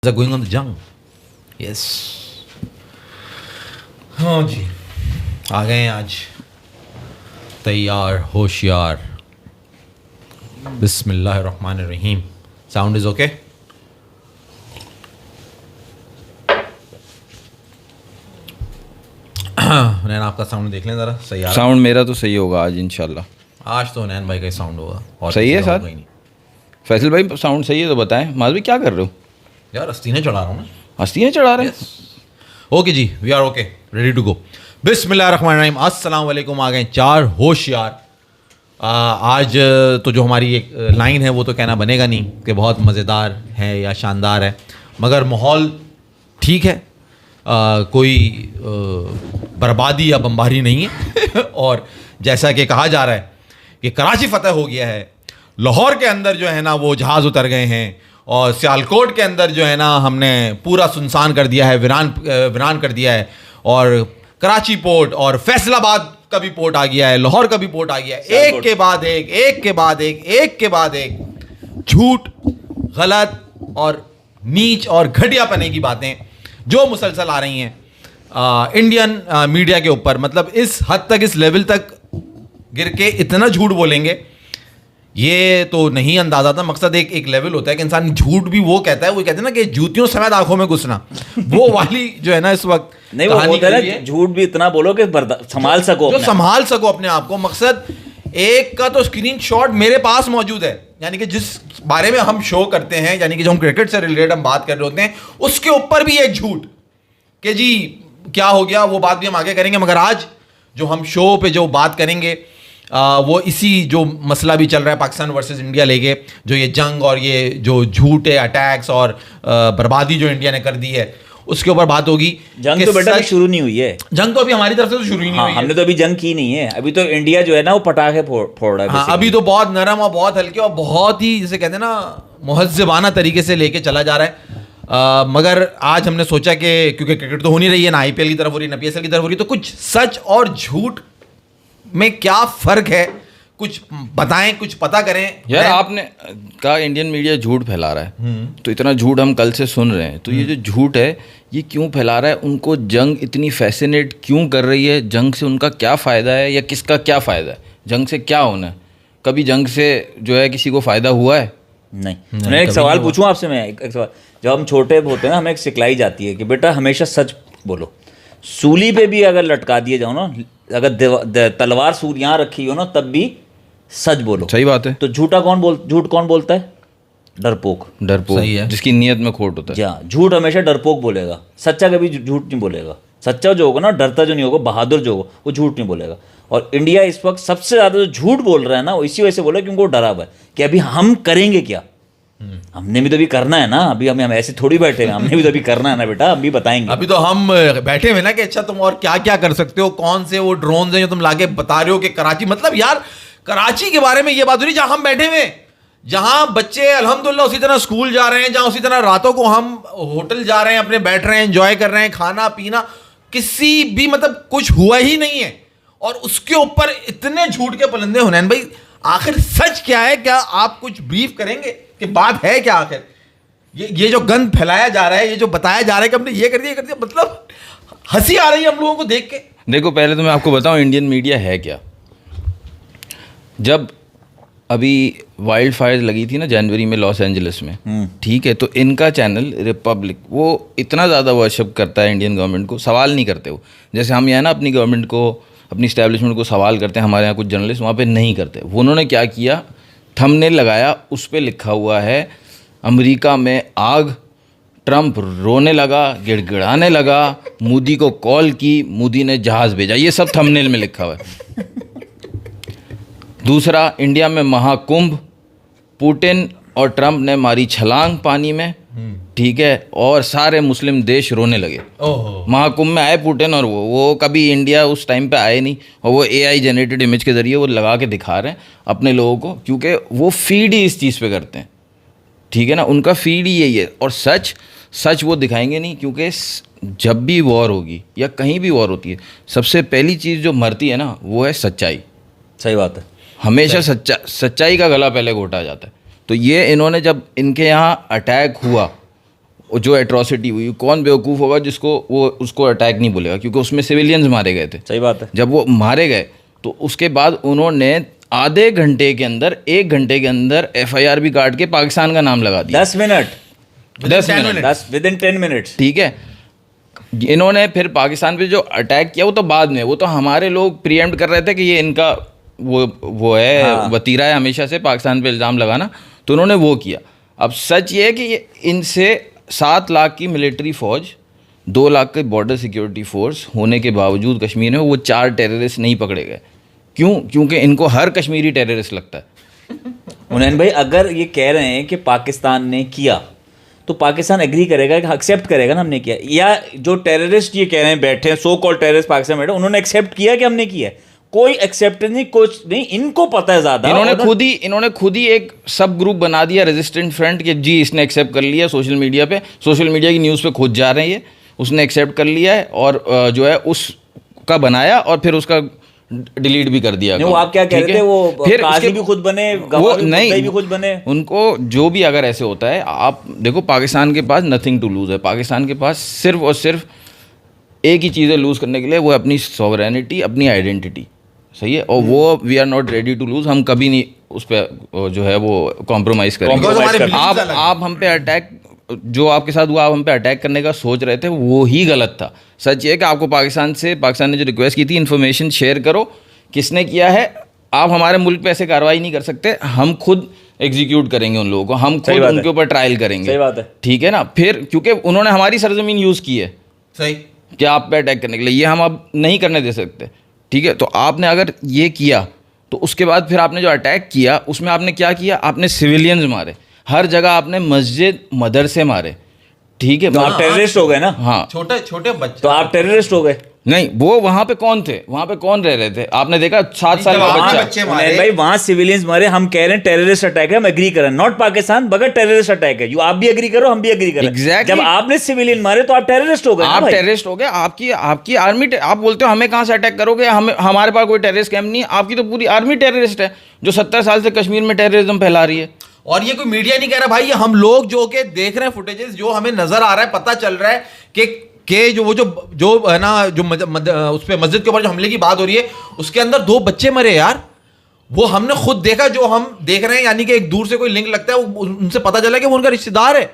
are going on the jung. Yes. हाँ जी, आ गए हैं आज तैयार होशियार. बिस्मिल्लाहिर्रहमानिर्रहीम. Sound is okay? नैन आपका साउंड देख लें ज़रा. सही आ रहा? साउंड मेरा तो सही होगा आज इंशाल्लाह. आज तो नैन भाई का साउंड होगा. और सही है किसी का सर? होगा ही नहीं. फैसल भाई साउंड सही है तो बताएं. माज भाई क्या कर रहे हो? यार हस्तीने चढ़ा रहा हूँ ना. हस्तियाँ चढ़ा रहे हैं? ओके जी, we are okay, ready to go. बिस्मिल्लाहिर्रहमानिर्रहीम. अस्सलाम वालेकुम. आ गए चार होशियार. आज तो जो हमारी एक लाइन है वो तो कहना बनेगा नहीं कि बहुत मज़ेदार है या शानदार है, मगर माहौल ठीक है. कोई बर्बादी या बमबारी नहीं है. और जैसा कि कहा जा रहा है कि कराची फतह हो गया है, लाहौर के अंदर जो है ना वो जहाज़ उतर गए हैं, और सियालकोट के अंदर जो है ना हमने पूरा सुनसान कर दिया है, वीरान कर दिया है. और कराची पोर्ट और फैसलाबाद का भी पोर्ट आ गया है, लाहौर का भी पोर्ट आ गया है. एक के बाद एक झूठ, गलत और नीच और घटियापने की बातें जो मुसलसल आ रही हैं इंडियन मीडिया के ऊपर. मतलब इस हद तक, इस लेवल तक गिर के इतना झूठ बोलेंगे, ये तो नहीं अंदाजा था. मकसद एक लेवल होता है कि इंसान झूठ भी वो कहता है, वो कहते हैं ना कि जूतियों समेत आंखों में घुसना, वो वाली जो है ना इस वक्त नहीं, वो होता है ना, झूठ भी इतना बोलो कि संभाल सको, जो संभाल सको अपने आप को. मकसद एक का तो स्क्रीनशॉट मेरे पास मौजूद है, यानी कि जिस बारे में हम शो करते हैं, यानी कि जो हम क्रिकेट से रिलेटेड हम बात कर रहे होते हैं, उसके ऊपर भी एक झूठ कि जी क्या हो गया. वो बात भी हम आगे करेंगे, मगर आज जो हम शो पे जो बात करेंगे वो इसी जो मसला भी चल रहा है पाकिस्तान वर्सेस इंडिया लेके, जो ये जंग और ये जो झूठ है, अटैक्स और बर्बादी जो इंडिया ने कर दी है, उसके ऊपर बात होगी. जंग तो बेटा शुरू नहीं हुई है. जंग तो अभी हमारी तरफ से तो शुरू ही नहीं हुई है. हमने तो अभी जंग की नहीं है. अभी तो इंडिया जो है ना वो पटाखे फोड़ रहा है. हाँ, अभी तो बहुत नरम और बहुत हल्के और बहुत ही जिसे कहते हैं ना मुहज़्ज़बाना तरीके से लेके चला जा रहा है. मगर आज हमने सोचा कि क्योंकि क्रिकेट तो हो नहीं रही है, ना IPL की तरफ हो रही है, ना PSL की तरफ हो रही है, तो कुछ सच और झूठ में क्या फ़र्क है कुछ बताएं, कुछ पता करें. यार आपने कहा इंडियन मीडिया झूठ फैला रहा है, तो इतना झूठ हम कल से सुन रहे हैं. तो ये जो झूठ है ये क्यों फैला रहा है? उनको जंग इतनी फैसिनेट क्यों कर रही है? जंग से उनका क्या फ़ायदा है या किसका क्या फ़ायदा है? जंग से क्या होना है? कभी जंग से जो है किसी को फ़ायदा हुआ है? नहीं. मैं एक सवाल पूछूं आपसे. मैं एक सवाल, जब हम छोटे होते हैं ना, हमें एक सिखलाई जाती है कि बेटा हमेशा सच बोलो. सूली पे भी अगर लटका दिए जाओ ना, अगर तलवार सूल यहाँ रखी हो ना, तब भी सच बोलो. सही बात है. तो झूठ कौन बोलता है? डरपोक. सही है. जिसकी नीयत में खोट होता है. हाँ, झूठ हमेशा डरपोक बोलेगा, सच्चा कभी झूठ नहीं बोलेगा. सच्चा जो होगा ना, डरता जो नहीं होगा, बहादुर जो होगा, वो झूठ नहीं बोलेगा. और इंडिया इस वक्त सबसे ज़्यादा जो झूठ बोल रहा है ना, वो इसी वजह से बोल रहा है क्योंकि वो डरा हुआ है कि अभी हम करेंगे क्या. हमने भी तो अभी करना है ना. अभी हम ऐसे थोड़ी बैठे हैं, हमने भी तो अभी करना है ना बेटा. हम भी बताएंगे. अभी तो हम बैठे हुए ना कि अच्छा तुम और क्या क्या कर सकते हो, कौन से वो ड्रोन हैं जो तुम लाके बता रहे हो कि कराची, मतलब यार कराची के बारे में ये बात हो रही जहां हम बैठे हुए, जहां बच्चे अल्हम्दुलिल्लाह उसी तरह स्कूल जा रहे हैं, जहां उसी तरह रातों को हम होटल जा रहे हैं, अपने बैठ रहे हैं, एंजॉय कर रहे हैं, खाना पीना, किसी भी मतलब कुछ हुआ ही नहीं है. और उसके ऊपर इतने झूठ के पलंदे. हुनैन भाई आखिर सच क्या है? क्या आप कुछ ब्रीफ करेंगे कि बात है क्या आखिर? ये जो गंद फैलाया जा रहा है, ये जो बताया जा रहा है कि हमने ये कर दिया, मतलब हंसी आ रही है हम लोगों को देख के. देखो पहले तो मैं आपको बताऊं इंडियन मीडिया है क्या. जब अभी वाइल्ड फायर लगी थी ना जनवरी में लॉस एंजलिस में, ठीक है, तो इनका चैनल रिपब्लिक वो इतना ज़्यादा वर्शिप करता है इंडियन गवर्नमेंट को. सवाल नहीं करते वो, जैसे हम यहाँ ना अपनी गवर्नमेंट को, अपनी इस्टेब्लिशमेंट को सवाल करते हैं. हमारे यहाँ कुछ जर्नलिस्ट वहाँ पे नहीं करते. उन्होंने क्या किया, थंबनेल लगाया, उस पर लिखा हुआ है अमेरिका में आग, ट्रंप रोने लगा, गिड़गिड़ाने लगा, मोदी को कॉल की, मोदी ने जहाज़ भेजा. ये सब थंबनेल में लिखा हुआ है. दूसरा, इंडिया में महाकुंभ, पुतिन और ट्रंप ने मारी छलांग पानी में, ठीक है, और सारे मुस्लिम देश रोने लगे. महाकुंभ में आए पुतिन, और वो कभी इंडिया उस टाइम पे आए नहीं, और वो AI जनरेटेड इमेज के ज़रिए वो लगा के दिखा रहे हैं अपने लोगों को, क्योंकि वो फीड ही इस चीज़ पे करते हैं. ठीक है ना, उनका फीड ही यही है. और सच वो दिखाएंगे नहीं, क्योंकि जब भी वॉर होगी या कहीं भी वॉर होती है, सबसे पहली चीज़ जो मरती है ना वो है सच्चाई. सही बात है. हमेशा सच्चाई का गला पहले घोटा जाता है. तो ये इन्होंने जब इनके यहाँ अटैक हुआ जो एट्रॉसिटी हुई, कौन बेवकूफ़ होगा जिसको वो उसको अटैक नहीं बोलेगा, क्योंकि उसमें सिविलियंस मारे गए थे। सही बात है। जब वो मारे गए तो उसके बाद उन्होंने आधे घंटे के अंदर, 1 घंटे के अंदर FIR भी काट के पाकिस्तान का नाम लगा दिया। 10 मिनट, 10 मिनट, 10 विदिन 10 मिनट्स। ठीक है। इन्होंने फिर पाकिस्तान पे जो अटैक किया वो तो बाद में, वो तो हमारे लोग प्रीएम्प्ट कर रहे थे कि ये इनका वो है, हाँ। वतीरा है हमेशा से पाकिस्तान पे इल्ज़ाम लगाना, तो उन्होंने वो किया। अब सच ये है कि ये इनसे 7 लाख की मिलिट्री फ़ौज, 2 लाख के बॉर्डर सिक्योरिटी फोर्स होने के बावजूद कश्मीर में वो 4 टेररिस्ट नहीं पकड़े गए। क्यों? क्योंकि इनको हर कश्मीरी टेररिस्ट लगता है। हुनैन भाई, अगर ये कह रहे हैं कि पाकिस्तान ने किया तो पाकिस्तान एग्री करेगा, एक्सेप्ट करेगा ना हमने किया, या जो टेररिस्ट ये कह रहे हैं बैठे हैं, सो कॉल्ड टेररिस्ट पाकिस्तान में बैठे, उन्होंने एक्सेप्ट किया कि हमने किया? कोई एक्सेप्ट नहीं, कुछ नहीं, इनको पता है ज्यादा। इन्होंने खुद ही एक सब ग्रुप बना दिया रेजिस्टेंट फ्रंट के, जी इसने एक्सेप्ट कर लिया। सोशल मीडिया की न्यूज़ पे खुद जा रहे हैं, उसने एक्सेप्ट कर लिया है और जो है उसका बनाया और फिर उसका डिलीट भी कर दिया। वो आप क्या कह रहे थे, वो फिर काजी भी खुद बने, वो नहीं भी खुद बने। उनको जो भी अगर ऐसे होता है, आप देखो पाकिस्तान के पास नथिंग टू लूज है। पाकिस्तान के पास सिर्फ और सिर्फ एक ही चीज़ है लूज़ करने के लिए, वो अपनी सॉवरेनिटी, अपनी आइडेंटिटी। सही है, और वो we are not ready to lose. हम कभी नहीं उस पर जो है वो कॉम्प्रोमाइज़ करेंगे। आप हम पे अटैक, जो आपके साथ हुआ, आप हम पे अटैक करने का सोच रहे थे, वो ही गलत था। सच ये है कि आपको पाकिस्तान ने जो रिक्वेस्ट की थी, इन्फॉर्मेशन शेयर करो, किसने किया है। आप हमारे मुल्क पे ऐसे कार्रवाई नहीं कर सकते, हम खुद एग्जीक्यूट करेंगे उन लोगों को, हम खुद उनके ऊपर ट्रायल करेंगे। सही बात है, ठीक है ना। फिर क्योंकि उन्होंने हमारी सरजमीन यूज़ की है, सही, कि आप पे अटैक करने के लिए, ये हम अब नहीं करने दे सकते। ठीक है, तो आपने अगर ये किया तो उसके बाद फिर आपने जो अटैक किया उसमें आपने क्या किया? आपने सिविलियंस मारे, हर जगह आपने मस्जिद, मदरसे मारे। ठीक है, तो आप टेररिस्ट हो गए ना। हाँ, छोटे छोटे बच्चे, तो आप टेररिस्ट हो गए। नहीं, वो वहां पे कौन थे? वहां पे कौन रह रहे थे? आपने देखा 7 साल का बच्चा। हुनैन भाई, वहां सिविलियंस मारे, हम कह रहे हैं टेररिस्ट अटैक है, हम एग्री करें, नॉट पाकिस्तान बगैर टेररिस्ट अटैक है। आप भी एग्री करो, हम भी एग्री करें। Exactly. जब आपने सिविलियन मारे तो आप टेररिस्ट हो गए। आप टेररिस्ट हो गए। आपकी आर्मी, आप बोलते हो हमें कहाँ से अटैक करोगे, हमारे पास कोई टेररिस्ट कैंप नहीं है। आपकी तो पूरी आर्मी टेररिस्ट है, जो 70 साल से कश्मीर में टेररिज्म फैला रही है। और ये कोई मीडिया नहीं कह रहा भाई, ये हम लोग जो के देख रहे हैं फुटेजेस, जो हमें नजर आ रहा है, पता चल रहा है कि जो है ना, जो उस पे मस्जिद के ऊपर जो हमले की बात हो रही है, उसके अंदर 2 बच्चे मरे यार। वो हमने खुद देखा, जो हम देख रहे हैं, यानी कि एक दूर से कोई लिंक लगता है, उनसे पता चला कि वो उनका रिश्तेदार है।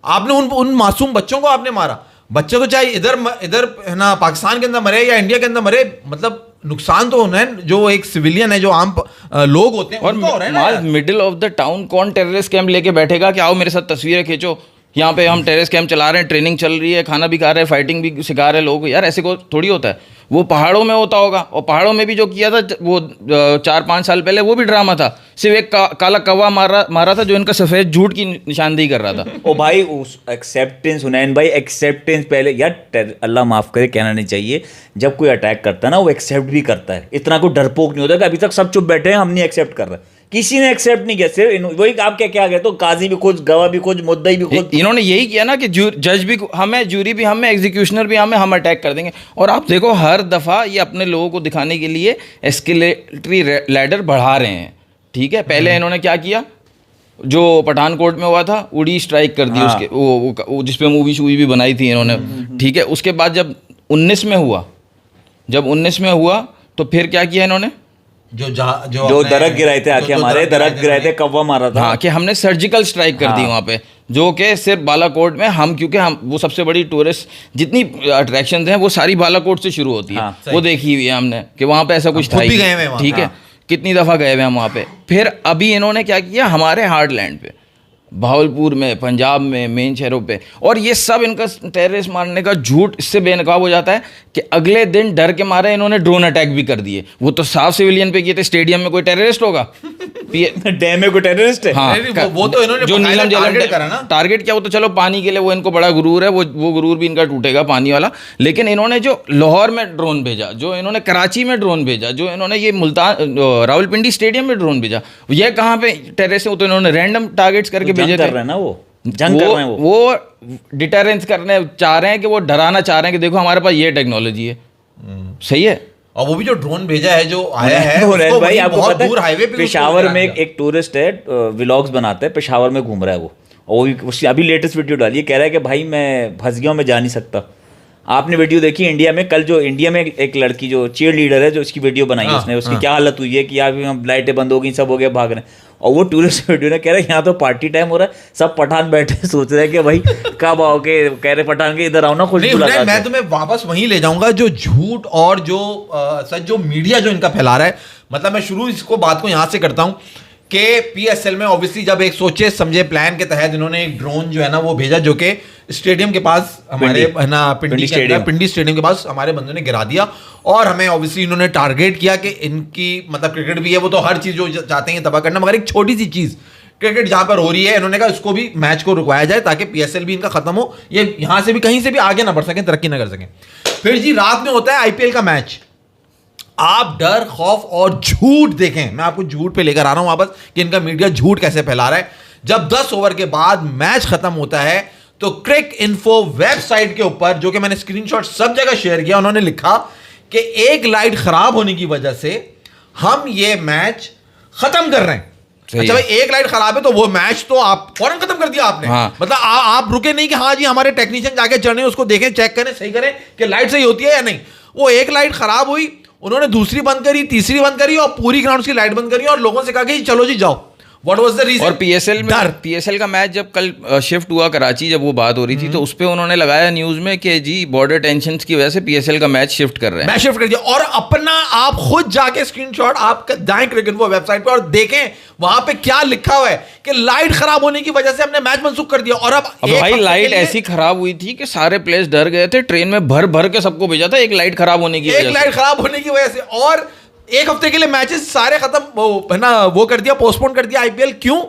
आपने उन मासूम बच्चों को आपने मारा। बच्चे तो चाहे इधर है ना पाकिस्तान के अंदर मरे या इंडिया के अंदर मरे, मतलब नुकसान तो होना है। जो एक सिविलियन है, जो आम लोग होते हैं, उनको हो रहा है ना। मिडिल ऑफ द टाउन कौन टेररिस्ट कैंप लेके बैठेगा कि आओ मेरे साथ तस्वीरें खींचो, यहाँ पे हम टेररिस्ट कैंप चला रहे हैं, ट्रेनिंग चल रही है, खाना भी खा रहे हैं, फाइटिंग भी सिखा रहे हैं लोग। यार ऐसे को थोड़ी होता है। वो पहाड़ों में होता होगा, और पहाड़ों में भी जो किया था वो 4-5 साल पहले, वो भी ड्रामा था। सिर्फ एक काला कौवा मारा था, जो इनका सफ़ेद झूठ की निशानदेही कर रहा था। ओ भाई, उस एक्सेप्टेंस, हुनैन भाई, एक्सेप्टेंस पहले यार, अल्लाह माफ़ करे, कहना नहीं चाहिए, जब कोई अटैक करता है ना, वो एक्सेप्ट भी करता है। इतना कोई डरपोक नहीं होता कि अभी तक सब चुप बैठे हैं, हम नहीं एक्सेप्ट कर रहे। किसी ने एक्सेप्ट नहीं किया, सिर्फ वही आप क्या गए, तो काजी भी खुद, गवाह भी खुद, मुद्दई भी खुद। इन्होंने यही किया ना कि जज भी हमें, जूरी भी हमें, एग्जीक्यूशनर भी हमें, हम अटैक कर देंगे। और आप देखो हर दफ़ा ये अपने लोगों को दिखाने के लिए एस्केलेटरी लैडर बढ़ा रहे हैं। ठीक है, पहले इन्होंने क्या किया, जो पठानकोट में हुआ था, उड़ी स्ट्राइक कर दी। उसके वो जिस पे मूवी भी बनाई थी इन्होंने। ठीक है, उसके बाद जब 19 में हुआ तो फिर क्या किया इन्होंने, जो दरक गिराए थे, आके हमारे दरक गिराए थे, कौवा मारा था। हाँ, कि हमने सर्जिकल स्ट्राइक कर दी वहाँ पे, जो कि सिर्फ बालाकोट में क्योंकि हम वो सबसे बड़ी टूरिस्ट जितनी अट्रैक्शन हैं वो सारी बालाकोट से शुरू होती है। हाँ, वो देखी हुई है हमने कि वहाँ पे ऐसा कुछ था ही। ठीक है, कितनी दफ़ा गए हुए हम वहाँ पे। फिर अभी इन्होंने क्या किया, हमारे हार्डलैंड पे, भावलपुर में, पंजाब में, मेन शहरों पे, और ये सब इनका टेररिस्ट मारने का झूठ इससे बेनकाब हो जाता है कि अगले दिन डर के मारे इन्होंने ड्रोन अटैक भी कर दिए। वो तो साफ सिविलियन पे किए थे। स्टेडियम में कोई टेररिस्ट होगा? डैम में कोई टेररिस्ट है? हाँ, वो तो इन्होंने जो नीलम जलम टारगेट किया, वो तो चलो पानी के लिए, वो इनको बड़ा गुरूर है, वो गुरूर भी इनका टूटेगा, पानी वाला। लेकिन इन्होंने जो लाहौर में ड्रोन भेजा, जो इन्होंने कराची में ड्रोन भेजा, जो इन्होंने ये मुल्तान रावलपिंडी स्टेडियम में ड्रोन भेजा, ये कहाँ पे टेररिस्ट है? वो तो इन्होंने रैंडम टारगेट्स करके भेजे थे ना। वो जंग कर रहे हैं, वो डिटरेंस करने चाह रहे हैं, कि वो डराना चाह रहे हैं कि देखो हमारे पास ये टेक्नोलॉजी है। सही है। और वो भी जो ड्रोन भेजा है, जो आया है, उसको भाई आपको बहुत पता दूर हाईवे है, पेशावर में एक टूरिस्ट है, व्लॉग्स बनाता है, पेशावर में घूम रहा है वो, और वो भी उसकी अभी लेटेस्ट वीडियो डाली है, कह रहा है कि भाई मैं फंस गया हूँ, मैं जा नहीं सकता। आपने वीडियो देखी इंडिया में, कल जो इंडिया में एक लड़की जो चीयर लीडर है जो उसकी वीडियो बनाई उसने, उसकी क्या हालत हुई है कि यार हम लाइटें बंद हो गई, सब हो गया, भाग रहे हैं। और वो टूरिस्ट वीडियो ने कह रहा है यहाँ तो पार्टी टाइम हो रहा है, सब पठान बैठे सोच रहे हैं कि भाई कब आओगे, कह रहे पठान के इधर आओ ना, खुश नहीं, मैं तुम्हें वापस वहीं ले जाऊंगा जो झूठ और जो सच जो मीडिया जो इनका फैला रहा है। मतलब मैं शुरू इसको बात को यहां से करता हूं कि पीएसएल में ऑब्वियसली जब एक सोचे समझे प्लान के तहत इन्होंने एक ड्रोन जो है ना वो भेजा, जो कि स्टेडियम के पास हमारे है ना पिंडी स्टेडियम के पास हमारे बंदों ने गिरा दिया। और हमें ऑब्वियसली इन्होंने टारगेट किया कि इनकी मतलब क्रिकेट भी है, वो तो हर चीज जो चाहते हैं तबाह करना, मगर एक छोटी सी चीज क्रिकेट जहां पर हो रही है इन्होंने कहा इसको भी मैच को रुकवाया जाए ताकि पीएसएल भी इनका खत्म हो, ये यहां से भी कहीं से भी आगे ना बढ़ सकें, तरक्की ना कर सकें। फिर जी रात में होता है आईपीएल का मैच, आप डर खौफ और झूठ देखें, मैं आपको झूठ पे लेकर आ रहा हूं वापस कि इनका मीडिया झूठ कैसे फैला रहा है। जब 10 ओवर के बाद मैच खत्म होता है तो क्रिक इन्फो वेबसाइट के ऊपर, जो कि मैंने स्क्रीनशॉट सब जगह शेयर किया, उन्होंने लिखा कि एक लाइट खराब होने की वजह से हम ये मैच खत्म कर रहे हैं। अच्छा भाई, एक लाइट खराब है तो वो मैच तो आप फौरन खत्म कर दिया आपने। हाँ। मतलब आप रुके नहीं कि हाँ जी हमारे टेक्नीशियन जाके चढ़ने उसको देखें, चेक करें, सही करें कि लाइट सही होती है या नहीं। वो एक लाइट खराब हुई, उन्होंने दूसरी बंद करी, तीसरी बंद करी और पूरी ग्राउंड की लाइट बंद करी और लोगों से कहा कि चलो जी जाओ। What was the reason? और पीएसएल का मैच जब कल शिफ्ट हुआ कराची, जब वो बात हो रही थी तो उस पे उन्होंने लगाया न्यूज में कि जी बॉर्डर टेंशंस की वजह से पीएसएल का मैच शिफ्ट कर रहे हैं। मैच शिफ्ट कर दिया। और अपना आप खुद जाके स्क्रीनशॉट आप जाएं क्रिकेट वो वेबसाइट पे और देखें वहां पे क्या लिखा हुआ है कि लाइट खराब होने की वजह से हमने मैच मनसूख कर दिया। और अब भाई लाइट ऐसी खराब हुई थी कि सारे प्लेयर्स डर गए थे, ट्रेन में भर भर के सबको भेजा था एक लाइट खराब होने की वजह से। और एक हफ्ते के लिए मैचेस सारे खत्म है ना वो कर दिया, पोस्टपोन कर दिया आईपीएल। क्यों?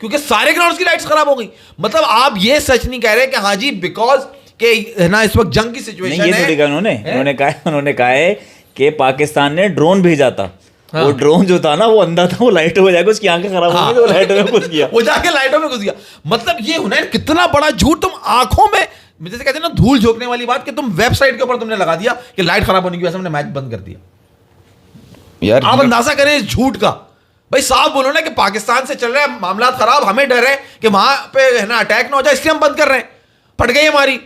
क्योंकि सारे ग्राउंड्स की लाइट्स खराब हो गई। मतलब आप ये सच नहीं कह रहे कि हाँ जी बिकॉज के है ना इस वक्त जंग की सिचुएशन है। ये उन्होंने कहा है कि पाकिस्तान ने ड्रोन भेजा था। हाँ। वो ड्रोन जो था ना वो अंधा था, वो लाइटों में जाकर उसकी आंखें खराब हो गई, तो लाइटों में घुस गया। वो जाके लाइटों में घुस गया। मतलब ये हुनैन कितना बड़ा झूठ तुम आंखों में, जैसे कहते हैं ना धूल झोंकने वाली बात, कि तुम वेबसाइट के ऊपर तुमने लगा दिया कि लाइट खराब होने की वजह से हमने मैच बंद कर दिया। यार आप अंदाजा करें इस झूठ का। भाई साफ बोलो ना कि पाकिस्तान से चल रहा है मामला खराब, हमें डर है कि वहां पे है ना अटैक ना हो जाए, इसलिए हम बंद कर रहे हैं। फट गई हमारी,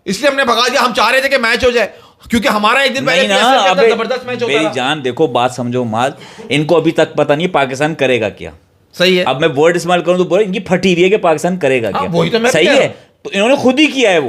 इसलिए हमने भगा दिया। हम चाह रहे थे कि मैच हो जाए क्योंकि हमारा एक दिन पहले जबरदस्त मैच होता था। जान देखो, बात समझो माल, इनको अभी तक पता नहीं पाकिस्तान करेगा क्या। सही है। अब मैं वर्ड इस्तेमाल करूं तो बोले इनकी फटी हुई है कि पाकिस्तान करेगा क्या। वही तो मैं सही है, तो इन्होंने खुद ही किया है।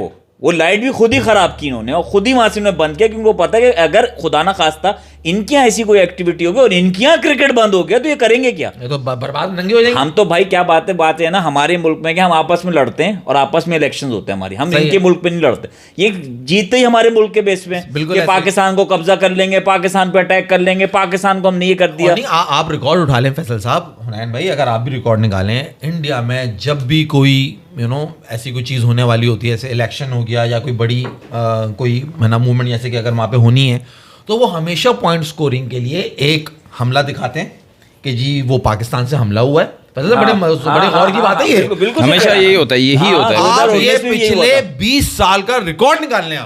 वो लाइट भी खुद ही खराब की इन्होंने और खुद ही वहां से उन्होंने बंद किया, क्योंकि उनको पता है कि अगर खुदा ना खास्ता इनके यहाँ ऐसी कोई एक्टिविटी होगी और इनके यहाँ क्रिकेट बंद हो गया तो ये करेंगे क्या? ये तो बर्बाद नंगे हो जाएंगे। हम तो भाई क्या बात है ना, हमारे मुल्क में क्या हम आपस में लड़ते हैं और आपस में इलेक्शंस होते हैं हमारी, हम इनके मुल्क पे नहीं लड़ते। ये जीतते ही हमारे मुल्क के बेस पे बिल्कुल पाकिस्तान को कब्जा कर लेंगे, पाकिस्तान पे अटैक कर लेंगे, पाकिस्तान को हमने ये कर दिया। आप रिकॉर्ड उठा लें फैसल साहब, हुनैन भाई, अगर आप भी रिकॉर्ड निकालें, इंडिया में जब भी कोई ऐसी कोई चीज़ होने वाली होती है, जैसे इलेक्शन हो गया या कोई बड़ी कोई है ना मूवमेंट जैसे कि अगर वहाँ पे होनी है, तो वो हमेशा पॉइंट स्कोरिंग के लिए एक हमला दिखाते हैं कि जी वो पाकिस्तान से हमला हुआ है। बड़े गौर की बात है ये, हमेशा यही होता है, यही होता है। आप ये पिछले 20 साल का रिकॉर्ड निकाल लें,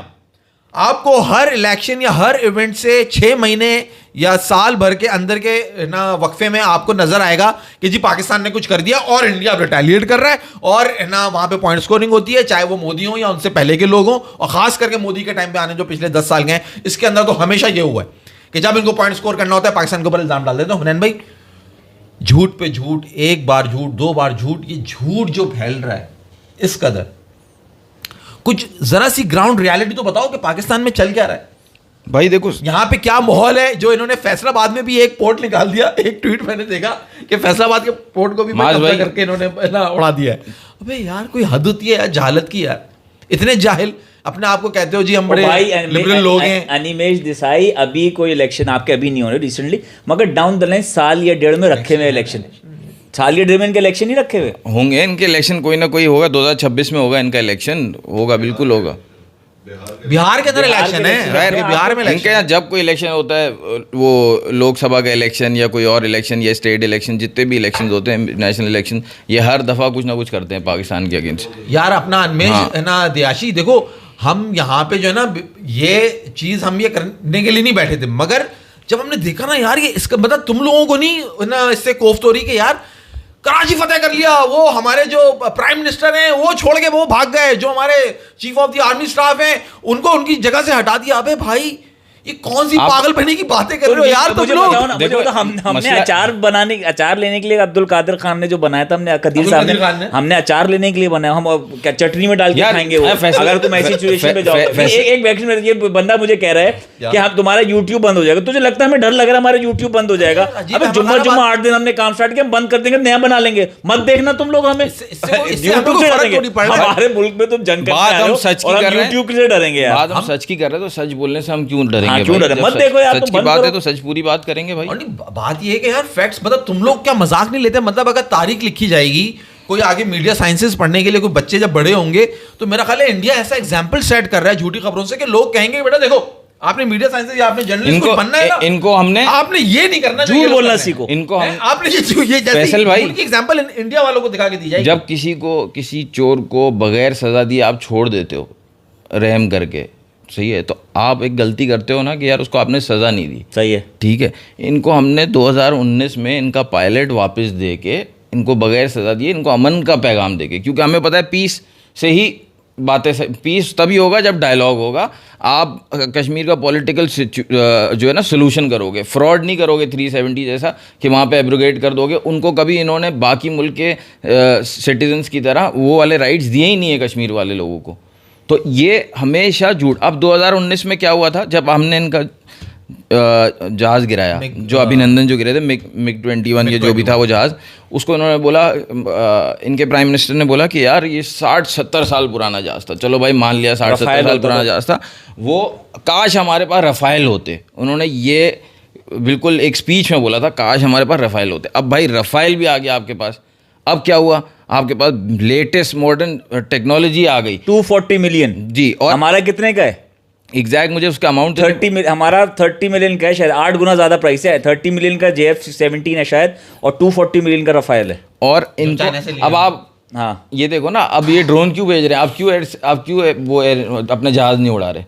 आपको हर इलेक्शन या हर इवेंट से 6 महीने या साल भर के अंदर के ना वक्फे में आपको नजर आएगा कि जी पाकिस्तान ने कुछ कर दिया और इंडिया रिटेलिएट कर रहा है और ना वहां पे पॉइंट स्कोरिंग होती है, चाहे वो मोदी हो या उनसे पहले के लोग हों। और खास करके मोदी के टाइम पे आने जो पिछले 10 साल गए, इसके अंदर तो हमेशा ये हुआ है कि जब इनको पॉइंट स्कोर करना होता है पाकिस्तान के ऊपर इल्जाम डाल देते हैं। हुनैन भाई, झूठ पे झूठ, एक बार झूठ, 2 बार झूठ, ये झूठ जो फैल रहा है इस कदर, कुछ जरा सी ग्राउंड रियलिटी तो बताओ कि पाकिस्तान में चल क्या रहा है भाई। देखो यहां पे क्या माहौल है। जो इन्होंने फैसलाबाद में भी एक पोर्ट निकाल दिया, एक ट्वीट मैंने देखा कि फैसलाबाद के पोर्ट को भी कब्जा करके इन्होंने ना उड़ा दिया है। अबे यार कोई हद होती है यार जहालत की यार। इतने जाहिल अपने आप को कहते हो जी हम बड़े लिबरल लोग हैं। अनिमेश देसाई, अभी कोई इलेक्शन आपके अभी नहीं हो रहे रिसेंटली, मगर डाउन द लाइन साल या 1.5 में रखे हुए इलेक्शन, साल या 1.5 में इनके इलेक्शन नहीं रखे हुए होंगे। इनके इलेक्शन कोई ना कोई होगा, 2026 में होगा इनका इलेक्शन, होगा, बिल्कुल होगा। बिहार के अंदर इलेक्शन है, बिहार में इनके यहाँ जब कोई इलेक्शन होता है, वो लोकसभा का इलेक्शन या कोई और इलेक्शन या स्टेट इलेक्शन, जितने भी इलेक्शन होते हैं, नेशनल इलेक्शन, ये हर दफा कुछ ना कुछ करते हैं पाकिस्तान के अगेंस्ट। यार अपना अनमेश है ना दयाशी, देखो हम यहाँ पे जो है ना ये चीज हम ये करने के लिए नहीं बैठे थे, मगर जब हमने देखा ना यार ये इसका मतलब तुम लोगों को नहीं ना इससे कोफ्त हो रही कि यार कराची फतेह कर लिया, वो हमारे जो प्राइम मिनिस्टर हैं वो छोड़ के वो भाग गए, जो हमारे chief of the army staff हैं उनको उनकी जगह से हटा दिया। अबे भाई ये कौन सी पागलपनी की बातें कर रहे हो यार तुम लोग। देखो हमने अचार लेने के लिए अब्दुल कादिर खान ने जो बनाया था, हमने कदीर साहब ने हमने अचार लेने के लिए बनाया, हम क्या चटनी में डाल के खाएंगे वो, अगर तुम ऐसी सिचुएशन पे जाओ। एक वैक्सीन, ये बंदा मुझे कह रहा है कि हम तुम्हारा यूट्यूब बंद हो जाएगा, तुझे लगता है हमें डर लग रहा है हमारा यूट्यूब बंद हो जाएगा? अबे जुम्मा 8 दिन हमने काम स्टार्ट किया, हम बंद कर देंगे, नया बना लेंगे, मत देखना तुम लोग हमें यूट्यूब से डरेंगे। हमारे मुल्क में तुम जंग यूट्यूब से डरेंगे यार, बात हम सच की कर रहे हैं, तो सच बोलने से हम क्यों डरेंगे? मत देखो यार, सच की बात है तो सच पूरी बात करेंगे भाई। बात ये है कि यार फैक्ट्स, मतलब तुम लोग क्या मजाक नहीं लेते? मतलब अगर तारीख लिखी जाएगी, कोई आगे मीडिया साइंसेस पढ़ने के लिए कोई बच्चे जब बड़े होंगे, तो मेरा ख्याल है इंडिया ऐसा एग्जाम्पल सेट कर रहा है झूठी खबरों से कि लोग कहेंगे बेटा देखो आपने मीडिया साइंसेस या आपने जर्नलिस्ट कुछ बनना है ना, इनको हमने आपने ये नहीं करना, झूठ बोलना सीखो, इनको आपने ये फैसल भाई की एग्जांपल इंडिया वालों को दिखा के दी जाए। जब किसी चोर को बगैर सजा दिए आप छोड़ देते हो रहम करके, सही है, तो आप एक गलती करते हो ना कि यार उसको आपने सज़ा नहीं दी, सही है, ठीक है। इनको हमने 2019 में इनका पायलट वापस दे के, इनको बगैर सज़ा दिए, इनको अमन का पैगाम दे के, क्योंकि हमें पता है पीस से ही बातें, पीस तभी होगा जब डायलॉग होगा। आप कश्मीर का पॉलिटिकल जो है ना सोल्यूशन करोगे, फ्रॉड नहीं करोगे 370 जैसा कि वहाँ पे एब्रोगेट कर दोगे। उनको कभी इन्होंने बाकी मुल्क के सिटीजन्स की तरह वो वाले राइट्स दिए ही नहीं है कश्मीर वाले लोगों को, तो ये हमेशा झूठ। अब 2019 में क्या हुआ था, जब हमने इनका जहाज़ गिराया, जो अभिनंदन जो गिरे थे, मिग 21 ये जो भी था वो जहाज़, उसको इन्होंने बोला, इनके प्राइम मिनिस्टर ने बोला कि यार ये 60-70 साल पुराना जहाज़ था। चलो भाई मान लिया 60-70 साल पुराना जहाज़ था, वो काश हमारे पास रफ़ाइल होते। उन्होंने ये बिल्कुल एक स्पीच में बोला था, काश हमारे पास रफ़ाइल होते। अब भाई रफ़ाइल भी आ गया आपके पास, अब क्या हुआ, आपके पास लेटेस्ट मॉडर्न टेक्नोलॉजी आ गई। 240 मिलियन जी, और हमारा कितने का है एग्जैक्ट मुझे उसका अमाउंट 30 हमारा 30 मिलियन का है शायद, 8 गुना ज्यादा प्राइस है। 30 मिलियन का JF-17 है शायद, और 240 मिलियन का रफाइल है। और इनको अब आप हाँ ये देखो ना, अब ये ड्रोन क्यों भेज रहे हैं, आप क्यों वो अपने जहाज नहीं उड़ा रहे?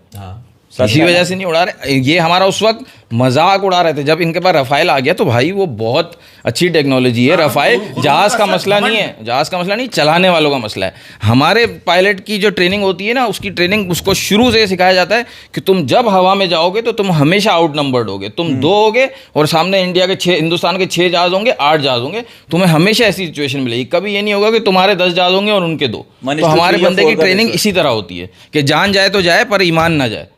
इसी वजह से नहीं उड़ा रहे। ये हमारा उस वक्त मजाक उड़ा रहे थे, जब इनके पास रफ़ाइल आ गया तो भाई वो बहुत अच्छी टेक्नोलॉजी है। रफ़ाइल जहाज़ का मसला नहीं है, जहाज़ का मसला नहीं, चलाने वालों का मसला है। हमारे पायलट की जो ट्रेनिंग होती है ना, उसकी ट्रेनिंग उसको शुरू से सिखाया जाता है कि तुम जब हवा में जाओगे तो तुम हमेशा आउट नंबर्ड होगे, तुम 2 होगे और सामने हिंदुस्तान के 6 जहाज़ होंगे, 8 जहाज़ होंगे, तुम्हें हमेशा ऐसी सिचुएशन मिलेगी। कभी ये नहीं होगा कि तुम्हारे 10 जहाज़ होंगे और उनके 2। तो हमारे बंदे की ट्रेनिंग इसी तरह होती है कि जान जाए तो जाए पर ईमान ना जाए।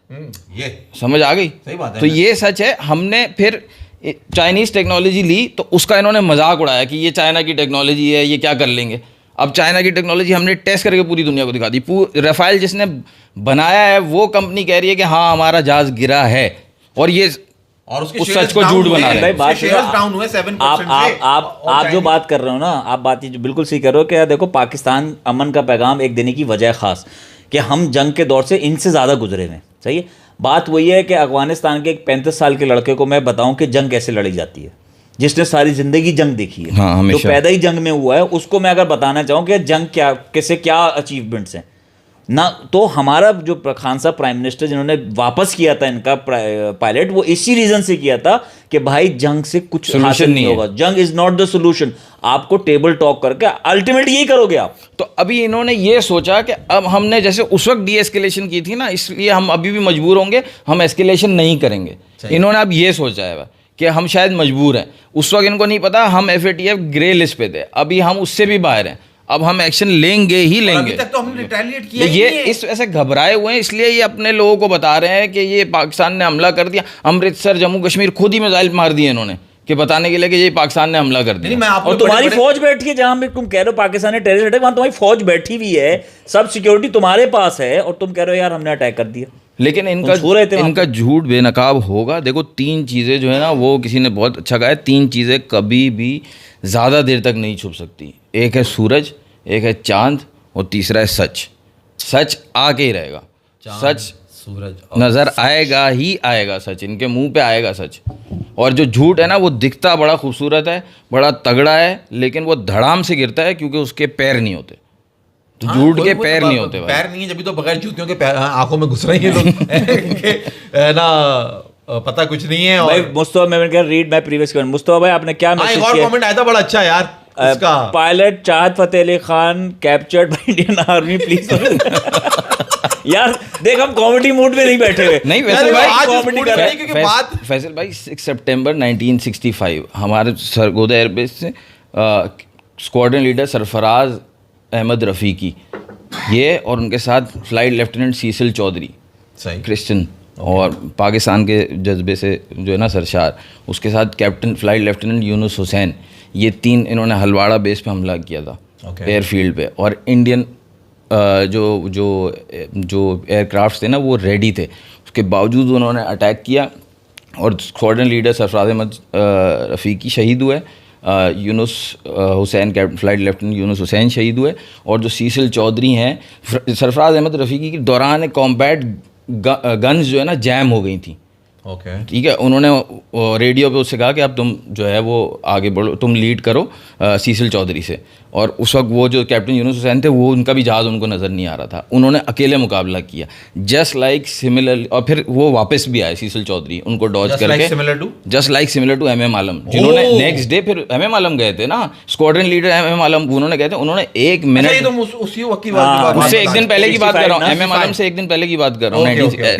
ये समझ आ गई? सही बात है। तो ये सच है। हमने फिर चाइनीज़ टेक्नोलॉजी ली तो उसका इन्होंने मजाक उड़ाया कि ये चाइना की टेक्नोलॉजी है, ये क्या कर लेंगे। अब चाइना की टेक्नोलॉजी हमने टेस्ट करके पूरी दुनिया को दिखा दी। रफ़ाइल जिसने बनाया है वो कंपनी कह रही है कि हाँ हमारा जहाज गिरा है, और ये और उसके उस सच को झूठ बना रहे हैं। आप जो बात कर रहे हो ना, आप बात ये बिल्कुल सही कर रहे हो कि देखो पाकिस्तान अमन का पैगाम एक देने की वजह खास कि हम जंग के दौर से इनसे ज़्यादा गुजरे हैं। सही है, बात वही है कि अफगानिस्तान के एक 35 साल के लड़के को मैं बताऊं कि जंग कैसे लड़ी जाती है, जिसने सारी जिंदगी जंग देखी है, हाँ, जो पैदा ही जंग में हुआ है, उसको मैं अगर बताना चाहूँ कि जंग क्या, कैसे क्या अचीवमेंट्स हैं ना, तो हमारा जो खान साहब प्राइम मिनिस्टर जिन्होंने वापस किया था इनका पायलट, वो इसी रीजन से किया था कि भाई जंग से कुछ हासिल नहीं होगा, जंग इज नॉट द सोल्यूशन, आपको टेबल टॉक करके अल्टीमेटली यही करोगे आप। तो अभी इन्होंने ये सोचा कि अब हमने जैसे उस वक्त डी एस्केलेशन की थी ना, इसलिए हम अभी भी मजबूर होंगे, हम एस्केलेशन नहीं करेंगे। इन्होंने अब ये सोचा है कि हम शायद मजबूर हैं। उस वक्त इनको नहीं पता हम FATF ग्रे लिस्ट पे थे, अभी हम उससे भी बाहर हैं, अब हम एक्शन लेंगे ही लेंगे। अभी तक तो हमने रिटेलिएट किया ये इस ऐसे घबराए हुए हैं, इसलिए ये अपने लोगों को बता रहे हैं कि ये पाकिस्तान ने हमला कर दिया। अमृतसर, जम्मू कश्मीर खुद ही मिसाइल मार दिए इन्होंने कि बताने के लिए कि ये पाकिस्तान ने हमला कर दिया। और तुम्हारी फौज बैठी है जहां तुम कह रहे हो पाकिस्तान ने टेररिस्ट अटैक, वहां तुम्हारी फौज बैठी हुई है, सब सिक्योरिटी तुम्हारे पास है, और तुम कह रहे हो यार हमने अटैक कर दिया। लेकिन इनका झूठ बेनकाब होगा। देखो 3 चीज़ें जो है ना, वो किसी ने बहुत अच्छा कहा है, 3 चीज़ें कभी भी ज़्यादा देर तक नहीं छुप सकती। एक है सूरज, एक है चांद, और तीसरा है सच। सच आके ही रहेगा, सच सूरज नज़र आएगा ही आएगा, सच इनके मुंह पे आएगा सच। और जो झूठ है ना, वो दिखता बड़ा खूबसूरत है, बड़ा तगड़ा है, लेकिन वो धड़ाम से गिरता है क्योंकि उसके पैर नहीं होते। तो झूठ के पैर नहीं होते, पैर नहीं है, जब भी तो बगैर जूतियों के पैर आंखों में घुस रहे हैं लोग ना, पता कुछ नहीं है। भाई मुस्तफा, मैं read my previous comment. Mustafa भाई आपने क्या मैसेज किया? और कमेंट आया था बड़ा अच्छा यार, उसका pilot Chahat Fateh Ali Khan captured by Indian army please. यार देख हम कॉमेडी मूड में नहीं बैठे हुए। नहीं यार, वैसे भाई आज इस कॉमेडी मूड कर में रहे नहीं, क्योंकि बात फैसल भाई 6 सितंबर 1965 हमारे सरगोदा एयरबेस से स्क्वाड्रन लीडर सरफराज अहमद रफ़ीकी ये और उनके साथ फ्लाइट लेफ्टिनेंट सीसिल चौधरी सही क्रिश्चियन और पाकिस्तान के जज्बे से जो है ना सरशार, उसके साथ captain flight lieutenant Yunus Hussain, ये 3 इन्होंने हलवाड़ा बेस पे हमला किया था एयरफील्ड पे। और इंडियन जो एयरक्राफ्ट थे ना वो रेडी थे, उसके बावजूद उन्होंने अटैक किया और स्क्वाड्रन लीडर सरफराज अहमद रफ़ीकी शहीद हुए, यूनुस हुसैन फ्लाइट लेफ्टिनेंट यूनुस हुसैन शहीद हुए, और जो सीसिल चौधरी हैं सरफराज अहमद रफ़ीकी के दौरान कॉम्बैट गन्स जो है ना जैम हो गई थी। ओके ठीक है, उन्होंने रेडियो पे उससे कहा कि अब तुम जो है वो आगे बढ़ो, तुम लीड करो सीसिल चौधरी से। और उस वक्त वो जो कैप्टन यूनुस हुसैन थे वो उनका भी जहाज़ उनको नज़र नहीं आ रहा था, उन्होंने अकेले मुकाबला किया जस्ट लाइक सिमिलर। और फिर वो वापस भी आए सीसिल चौधरी उनको डॉज करके, just like similar to MM Alam, जिन्होंने नेक्स्ट डे फिर MM आलम गए थे ना, स्क्वाड्रन लीडर MM आलम उन्होंने गए थे, उन्होंने 1 मिनट उससे एक दिन पहले की बात कर रहा हूँ, MM आलम से एक दिन पहले की बात कर रहा हूँ।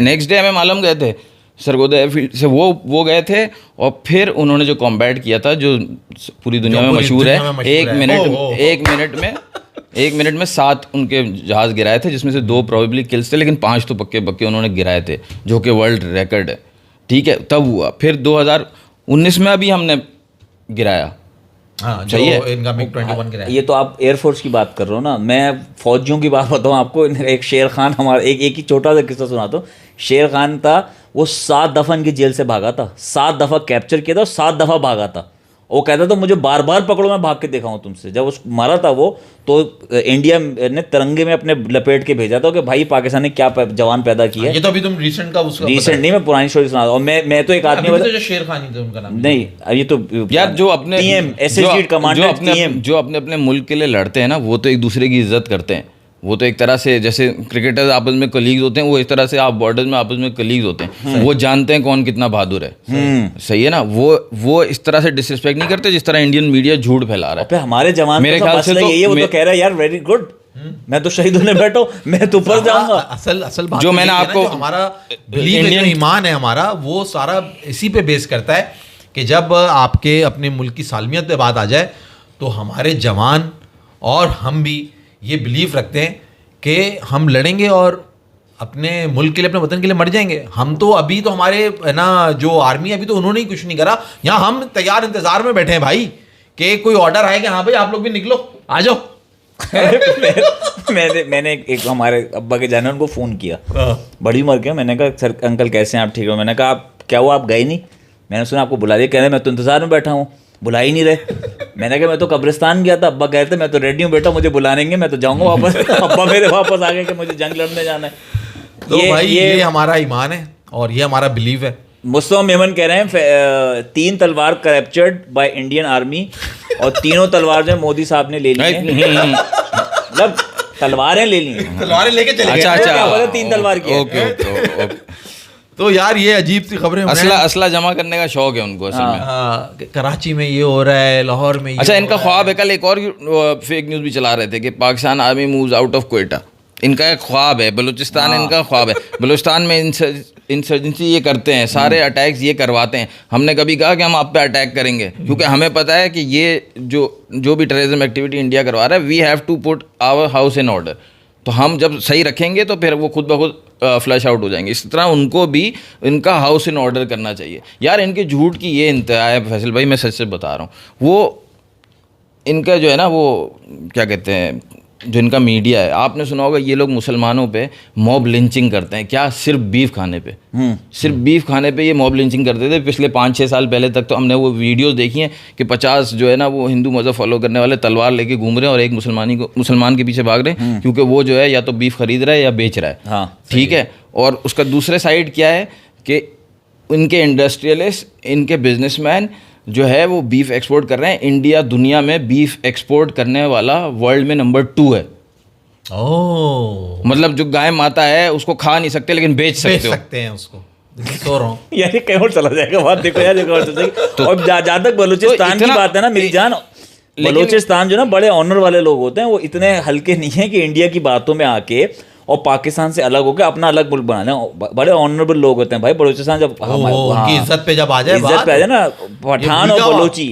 नेक्स्ट डे MM आलम गए थे सरगोदा एयरफील्ड से, वो गए थे और फिर उन्होंने जो कॉम्बैट किया था जो पूरी दुनिया में मशहूर है, एक मिनट में 7 उनके जहाज़ गिराए थे, जिसमें से 2 प्रोबेबली किल्स थे, लेकिन 5 तो पक्के उन्होंने गिराए थे, जो कि वर्ल्ड रिकॉर्ड है। ठीक है, तब हुआ। फिर 2019 में अभी हमने गिराया। हाँ, सही है। इनका MiG-21 गिराया। ये तो आप एयरफोर्स की बात कर रहे हो ना, मैं फौजियों की बात बताऊँ आपको। एक शेर खान, हमारा एक ही छोटा सा किस्सा सुनाता हूँ। शेर खान था, वो 7 दफ़ा इनकी जेल से भागा था, 7 दफ़ा कैप्चर किया था और 7 दफ़ा भागा था। वो कहता था मुझे बार बार पकड़ो, मैं भाग के दिखाऊं तुमसे। जब उसको मारा था वो, तो इंडिया ने तिरंगे में अपने लपेट के भेजा था कि भाई पाकिस्तान ने क्या जवान पैदा किया है। ये तो अभी तुम रीसेंट का उसका रीसेंट नहीं, मैं पुरानी स्टोरी सुना रहा हूँ। और मैं तो एक आदमी तो जो शेर खान ही थे उनका नाम नहीं, ये तो यार जो अपने SSG कमांडर जो अपने मुल्क के लिए लड़ते हैं ना, वो तो एक दूसरे की इज्जत करते हैं। वो तो एक तरह से जैसे क्रिकेटर्स आपस में कलीग्स होते हैं, वो इस तरह से आप बॉर्डर्स में आपस में कलीग्स होते हैं। वो जानते हैं कौन कितना बहादुर है। सही है ना, वो इस तरह से डिसरिस्पेक्ट नहीं करते जिस तरह इंडियन मीडिया झूठ फैला रहा है। हमारे जवान मेरे ख्याल से तो ये वो तो कह रहा है यार वेरी गुड, मैं तो शहीद होने बैठा हूँ, मैं तो ऊपर जाऊंगा। असल बात जो मैंने आपको हमारा इंडियन ईमान है, हमारा वो सारा इसी पे बेस करता है कि जब आपके अपने मुल्क की सालमियत पे बात आ जाए तो हमारे जवान और हम भी ये बिलीव रखते हैं कि हम लड़ेंगे और अपने मुल्क के लिए, अपने वतन के लिए मर जाएंगे। हम तो अभी तो हमारे है ना जो आर्मी है, अभी तो उन्होंने ही कुछ नहीं करा। यहाँ हम तैयार इंतजार में बैठे हैं भाई कि कोई ऑर्डर आए कि हाँ भाई आप लोग भी निकलो, आ जाओ। मैंने एक हमारे अब्बा के जाने उनको फ़ोन किया, बड़ी उम्र के। मैंने कहा सर अंकल कैसे हैं आप, ठीक हो? मैंने कहा आप क्या हुआ, आप गए नहीं? मैंने सुना आपको बुला दिया। कह रहे मैं तो इंतजार में बैठा हूँ, बुला ही नहीं रहे। मैंने कहा मैं तो कब्रिस्तान गया था, अब्बा कहते मैं तो रेडी हूँ बेटा, मुझे बुलाएंगे, मैं तो जाऊँगा वापस। अब्बा मेरे वापस आ गए कि मुझे जंग लड़ने जाना है। तो भाई ये हमारा ईमान है और ये हमारा बिलीव है। मुस्तफा मेमन कह रहे हैं 3 तलवार कैप्चर्ड बाय इंडियन आर्मी और तीनों तलवार जो मोदी साहब ने ले ली हैं। मतलब तलवारें ले ली हैं, तलवारें लेके चले गए। अच्छा 3 तलवार की। ओके। तो यार ये अजीब सी खबरें। असला जमा करने का शौक है उनको असल में। हाँ, कराची में ये हो रहा है, लाहौर में ये अच्छा, इनका ख्वाब है। कल एक और फेक न्यूज़ भी चला रहे थे कि Pakistan army moves out of Quetta. इनका एक ख्वाब है, बलूचिस्तान इनका ख्वाब है। बलूचिस्तान में इंसर्जेंसी ये करते हैं, सारे अटैक्स ये करवाते हैं। हमने कभी कहा कि हम आप पे अटैक करेंगे, क्योंकि हमें पता है कि ये जो भी टेररिज्म एक्टिविटी इंडिया करवा रहा है, we have to put our house in order. तो हम जब सही रखेंगे तो फिर वो खुद ब खुद फ्लश आउट हो जाएंगे। इस तरह उनको भी इनका हाउस इन ऑर्डर करना चाहिए। यार इनके झूठ की ये इंतहा है फैसल भाई, मैं सच से बता रहा हूँ। वो इनका जो है ना, वो क्या कहते हैं, जो इनका मीडिया है, आपने सुना होगा ये लोग मुसलमानों पे मॉब लिंचिंग करते हैं। क्या? सिर्फ बीफ खाने पे, सिर्फ बीफ खाने पे ये मॉब लिंचिंग करते थे। पिछले 5-6 साल पहले तक तो हमने वो वीडियोस देखी हैं कि 50 जो है ना वो हिंदू मज़हब फॉलो करने वाले तलवार लेके घूम रहे हैं और एक मुसलमान के पीछे भाग रहे हैं, क्योंकि वो जो है या तो बीफ खरीद रहा है या बेच रहा है। हाँ, ठीक है। और उसका दूसरे साइड क्या है कि इनके इंडस्ट्रियलिस्ट, इनके बिजनेसमैन जो है वो बीफ एक्सपोर्ट कर रहे हैं। इंडिया दुनिया में बीफ एक्सपोर्ट करने वाला वर्ल्ड में नंबर 2 है। मतलब जो गाय माता है उसको खा नहीं सकते लेकिन बेच सकते हैं उसको। सो रहा हूँ यार ये कहीं और चला जाएगा बात। देखो यार, देखो और तो जहाँ तक बलूचिस्तान की बात है ना मेरी जान, बलोचिस्तान जो ना बड़े ऑनर वाले लोग होते हैं, वो इतने हल्के नहीं है कि इंडिया की बातों में आके और पाकिस्तान से अलग होकर अपना अलग मुल्क बना लें। बड़े ऑनरेबल लोग होते हैं भाई बलोचिस्तान। जब उनकी इज्जत पे जब आ जाए, इज्जत पे आ जाए ना, पठान और बलोची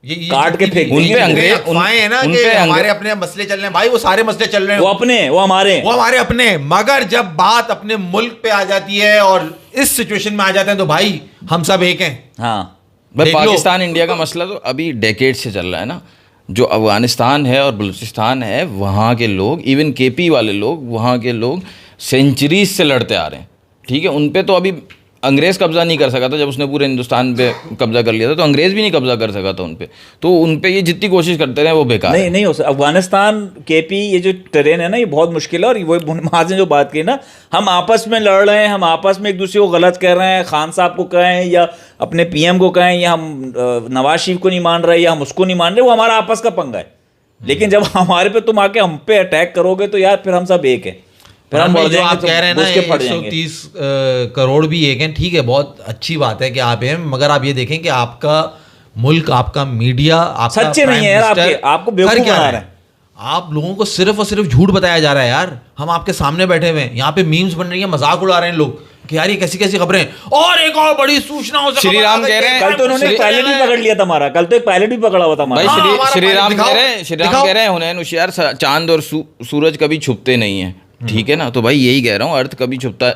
ये काट के फेंक उनपे देंगे। अंग्रेज है ना कि हमारे अपने मसले चल रहे हैं भाई, वो सारे मसले चल रहे हैं, वो अपने, वो हमारे, वो हमारे अपने। मगर जब बात अपने मुल्क पे आ जाती है और इस सिचुएशन में आ जाते हैं तो भाई हम सब एक हैं। हाँ भाई पाकिस्तान इंडिया का मसला तो अभी डेकेड से चल रहा है ना। जो अफगानिस्तान है और बलूचिस्तान है, वहाँ के लोग, इवन केपी वाले लोग, वहाँ के लोग सेंचुरीज से लड़ते आ रहे हैं। ठीक है, उन पे तो अभी अंग्रेज़ कब्जा नहीं कर सका था। जब उसने पूरे हिंदुस्तान पे कब्जा कर लिया था तो अंग्रेज़ भी नहीं कब्जा कर सका था उन पे। तो उन पे ये जितनी कोशिश करते रहे वो बेकार नहीं नहीं हो सकता। अफगानिस्तान केपी ये जो टेरेन है ना, ये बहुत मुश्किल है। और वो वहाँ से जो बात की ना, हम आपस में लड़ रहे हैं, हम आपस में एक दूसरे को गलत कह रहे हैं, खान साहब को कहें या अपने पीएम को कहें, या हम नवाज शरीफ को नहीं मान रहे या हम उसको नहीं मान रहे, वो हमारा आपस का पंगा है। लेकिन जब हमारे पे तुम आके हम पे अटैक करोगे तो यार फिर हम सब एक है। फिर हम जो आप कह रहे हैं ना 130 करोड़ भी एक हैं, ठीक है, बहुत अच्छी बात है कि आप हैं। मगर आप ये देखें कि आपका मुल्क, आपका मीडिया, आपका सच्चे नहीं है यार, आपको बेवकूफ बना रहे हैं। आप लोगों को सिर्फ और सिर्फ झूठ बताया जा रहा है यार। हम आपके सामने बैठे हुए हैं, यहाँ पे मीम्स बन रही है, मजाक उड़ा रहे हैं लोग कि यार ये कैसी कैसी खबरें। और एक और बड़ी सूचना हो सकती है, श्री राम कह रहे हैं, कल तो उन्होंने पायलट भी पकड़ लिया था हमारा, कल तो एक पायलट भी पकड़ा हुआ था हमारा। भाई श्री राम कह रहे हैं हुनैन होशियार, चांद और सूरज कभी छुपते नहीं है। ठीक है ना, तो भाई यही कह रहा हूँ, अर्थ कभी छुपता,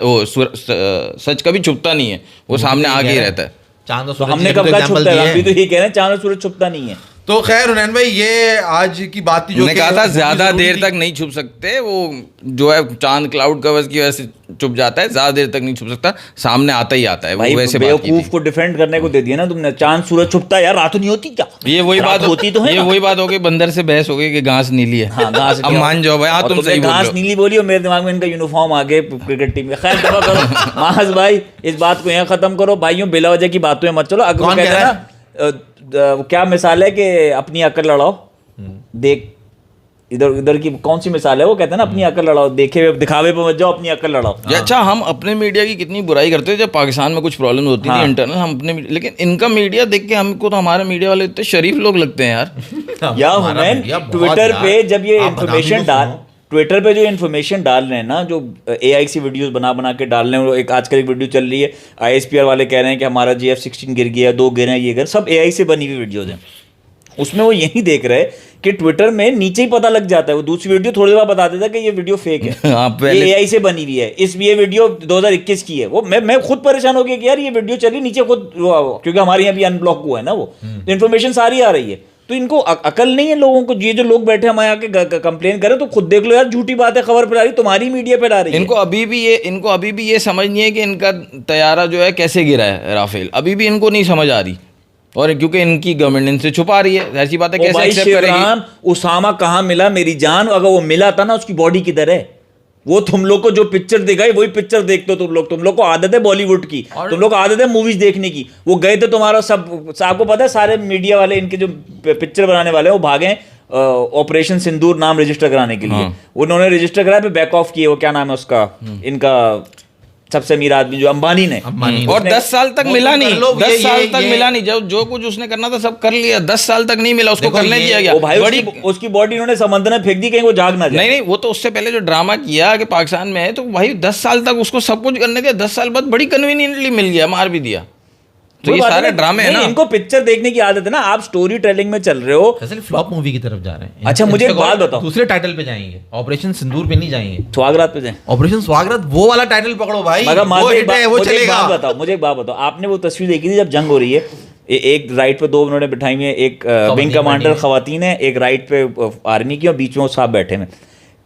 सच कभी छुपता नहीं है, वो सामने आगे ही रहता है। चांद और तो सूरज हमने कब का छुपता है, अभी तो ये कह रहे हैं चांद और सूरज छुपता नहीं है। तो खैर हुनैन भाई, ये आज की बात थी जो मैंने कहा था ज्यादा देर तक नहीं छुप सकते। वो जो है चांद क्लाउड कवर की वजह से छुप जाता है, ज्यादा देर तक नहीं छुप सकता, सामने आता ही आता है। भाई वैसे बेवकूफ को डिफेंड करने को दे दिया ना तुमने। चांद सूरज छुपता है यार, रात नहीं होती क्या? ये वही बात होती तो है, ये वही बात हो गई, बंदर से बहस हो गई कि घास नीली है। हाँ, घास अब मान जाओ भाई, हाँ तुम सही बोल रहे हो। घास नीली बोली और मेरे दिमाग में इनका यूनिफॉर्म आ गए क्रिकेट टीम में। खैर दफा करो माहज भाई, इस बात को यहाँ खत्म करो भाइयों, बिला वजह की बातों में मत चलो। अगर कहते हैं ना, क्या मिसाल है कि अपनी अकल लड़ाओ, देख इधर इधर की कौन सी मिसाल है, वो कहते हैं ना अपनी अकल लड़ाओ, देखे हुए दिखावे पे मत जाओ, अपनी अकल लड़ाओ। अच्छा, हम अपने मीडिया की कितनी बुराई करते थे जब पाकिस्तान में कुछ प्रॉब्लम होती थी इंटरनल, हम अपने, लेकिन इनका मीडिया देख के हमको तो हमारे मीडिया वाले इतने शरीफ लोग लगते हैं यार। या हुनैन ट्विटर पे जब ये इन्फॉर्मेशन डाल, ट्विटर पे जो इन्फॉर्मेशन डाल रहे हैं ना, जो AIC वीडियोस बना बना के डाल रहे हैं, एक आजकल एक वीडियो चल रही है, ISPR वाले कह रहे हैं कि हमारा GF-16 गिर गया, 2 गिरे, ये गिर, सब AI से बनी हुई वीडियोस हैं। उसमें वो यही देख रहे हैं कि ट्विटर में नीचे ही पता लग जाता है, वो दूसरी वीडियो थोड़ी देर बाद बता देता है कि ये वीडियो फेक है, ये AI से बनी हुई है, ये वीडियो 2021 की है। वो मैं खुद परेशान हो गया कि यार ये वीडियो चली नीचे खुद, क्योंकि हमारे यहाँ भी अनब्लॉक हुआ है ना, वो तो इन्फॉर्मेशन सारी आ रही है। तो इनको अकल नहीं है लोगों को। ये जो लोग बैठे हमारे यहाँ के कंप्लेन करें, तो खुद देख लो यार, झूठी बात है, खबर फैला रही तुम्हारी मीडिया पे ला रही है। इनको अभी भी ये समझ नहीं है कि इनका तैयारा जो है कैसे गिरा है राफेल, अभी भी इनको नहीं समझ आ रही। और क्योंकि इनकी गवर्नमेंट इनसे छुपा रही है, ऐसी बात है, कैसे एक्सेप्ट करेगी? उसामा कहाँ मिला मेरी जान? अगर वो मिला था ना, उसकी बॉडी किधर है? वो तुम लोग को जो पिक्चर दिखाई वही पिक्चर देखते हो तुम लोग को आदत है बॉलीवुड की, तुम लोग को आदत है मूवीज देखने की। वो गए थे तुम्हारा सब, आपको पता है सारे मीडिया वाले इनके जो पिक्चर बनाने वाले हैं वो भागे ऑपरेशन सिंदूर नाम रजिस्टर कराने के लिए। उन्होंने रजिस्टर कराया, फिर बैक ऑफ किए। वो क्या नाम है उसका, इनका सबसे अमीर आदमी जो अंबानी ने, और 10 साल तक मिला नहीं, 10 साल तक मिला नहीं। जो कुछ उसने करना था सब कर लिया, 10 साल तक नहीं मिला उसको, करने दिया गया। भाई बड़ी उसकी बॉडी उन्होंने समंदर में फेंक दी, कहीं वो जाग ना जाए। नहीं, वो तो उससे पहले जो ड्रामा किया कि पाकिस्तान में है, तो भाई 10 साल तक उसको सब कुछ करने दिया, 10 साल बाद बड़ी कन्वीनियंटली मिल गया, मार भी दिया। तो ये सारे ड्रामे है ना, इनको पिक्चर देखने की आदत है ना। आप स्टोरी टेलिंग में चल रहे हो, फ्लॉप मूवी की तरफ जा रहे हैं। अच्छा मुझे एक बात बताओ, दूसरे टाइटल पे जाएंगे, ऑपरेशन सिंदूर पे नहीं जाएंगे, स्वागरात पे जाएं। ऑपरेशन स्वागरात वो वाला टाइटल पकड़ो भाई, मुझे एक बात बताओ, आपने वो तस्वीर देखी थी जब जंग हो रही है, एक राइट पे 2 उन्होंने बिठाई हुई है, एक विंग कमांडर खवातीन है, एक राइट पे आर्मी की, और बीच में वो साहब बैठे हैं।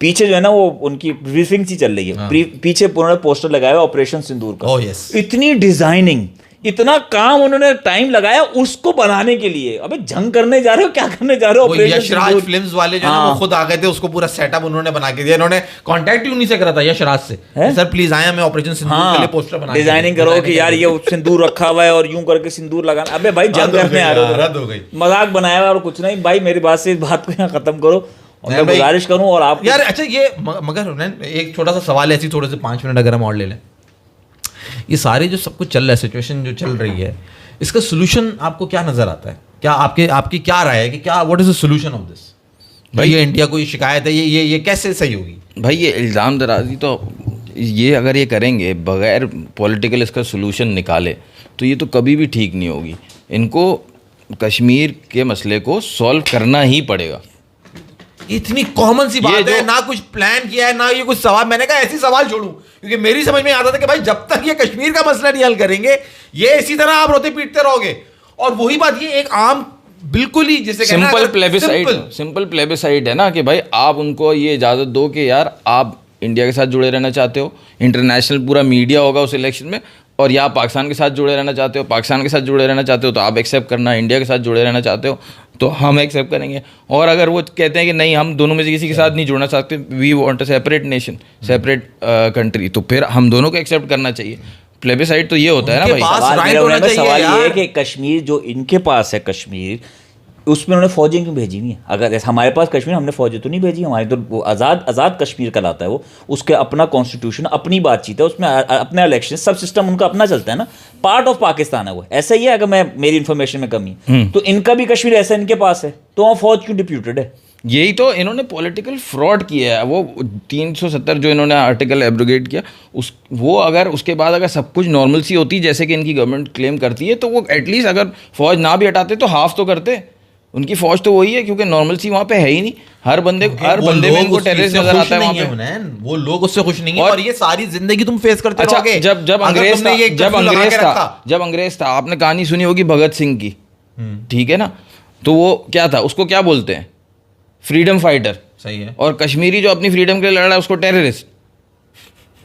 पीछे जो है ना वो उनकी ब्रीफिंग सी चल रही है, पीछे उन्होंने पोस्टर लगाया ऑपरेशन सिंदूर का। इतनी डिजाइनिंग, इतना काम उन्होंने टाइम लगाया उसको बनाने के लिए। अबे जंग करने जा रहे हो, क्या करने जा रहे हो? यशराज फिल्म्स वाले जो है वो खुद आ गए थे, उसको पूरा सेटअप उन्होंने बना के दिया। इन्होंने कांटेक्ट ही उन्हीं से करा था, यशराज से, सर प्लीज आए, हमें ऑपरेशन सिंदूर के लिए पोस्टर बना, डिजाइनिंग करो कि यार ये सिंदूर रखा हुआ है और यूं करके सिंदूर लगाना। अबे भाई जंग करने आ रहे हो, मजाक बनाया हुआ और कुछ नहीं। भाई मेरी बात से इस बात को यहाँ खत्म करो, और मैं गुजारिश करूं। और आप यार अच्छा ये मगर एक छोटा सा सवाल ऐसी, थोड़े से 5 मिनट अगर हम और ले लें, ये सारे जो सब कुछ चल रहा है, सिचुएशन जो चल रही है, इसका सोल्यूशन आपको क्या नजर आता है क्या आपकी क्या राय है कि क्या what is the solution of this भाई? ये इंडिया को ये शिकायत है, ये कैसे सही होगी भाई? ये इल्ज़ाम दराजी तो ये अगर ये करेंगे बगैर पॉलिटिकल इसका सोल्यूशन निकाले तो ये तो कभी भी ठीक नहीं होगी। इनको कश्मीर के मसले को सॉल्व करना ही पड़ेगा। इतनी कॉमन सी बात है, ना कुछ प्लान किया है ना ये कुछ सवाल। मैंने कहा ऐसी सवाल छोड़ूं, क्योंकि मेरी समझ में आता था कि भाई जब तक ये कश्मीर का मसला नहीं हल करेंगे ये इसी तरह आप रोते पीटते रहोगे। और वही बात, ये एक आम बिल्कुल ही जैसे सिंपल प्लेबिसाइड है ना कि भाई आप उनको ये इजाज़त दो कि यार आप इंडिया के साथ जुड़े रहना चाहते हो, इंटरनेशनल पूरा मीडिया होगा उस इलेक्शन में, और या पाकिस्तान के साथ जुड़े रहना चाहते हो, पाकिस्तान के साथ जुड़े रहना चाहते हो तो आप एक्सेप्ट करना, इंडिया के साथ जुड़े रहना चाहते हो तो हम एक्सेप्ट करेंगे। और अगर वो कहते हैं कि नहीं हम दोनों में से किसी के साथ नहीं जुड़ना चाहते, we want a separate nation, separate country, तो फिर हम दोनों को एक्सेप्ट करना चाहिए। प्लेबिसाइड तो ये होता है ना भाई। सवाल ये है कि कश्मीर जो इनके पास है कश्मीर, उसमें उन्होंने फौजें क्यों भेजी नहीं है? अगर हमारे पास कश्मीर, हमने फौजें तो नहीं भेजी, हमारी तो वो आज़ाद कश्मीर कहलाता है वो, उसके अपना कॉन्स्टिट्यूशन, अपनी बातचीत है, उसमें अपना इलेक्शन, सब सिस्टम उनका अपना चलता है ना, पार्ट ऑफ पाकिस्तान है वो। ऐसा ही है, अगर मैं मेरी इन्फॉर्मेशन में कमी तो इनका भी कश्मीर ऐसा इनके पास है, तो वहाँ फौज क्यों डिप्यूटेड है? यही तो इन्होंने पॉलिटिकल फ्रॉड किया है। वो 370 जो इन्होंने आर्टिकल एब्रोगेट किया, वो अगर उसके बाद अगर सब कुछ नॉर्मल सी होती जैसे कि इनकी गवर्नमेंट क्लेम करती है, तो वो एटलीस्ट अगर फौज ना भी हटाते तो हाफ तो करते। उनकी फौज तो वही है, क्योंकि नॉर्मल सी वहाँ पे है ही नहीं। हर बंदे में इनको टेररिस्ट नजर आता है वहाँ पे। वो लोग उससे खुश नहीं है और ये सारी जिंदगी तुम फेस करते रहोगे। जब अंग्रेज था आपने कहानी सुनी होगी भगत सिंह की, ठीक है ना? तो वो क्या था, उसको क्या बोलते हैं? Freedom fighter. सही है। और कश्मीरी जो अपनी फ्रीडम के लिए लड़ रहा है उसको टेररिस्ट।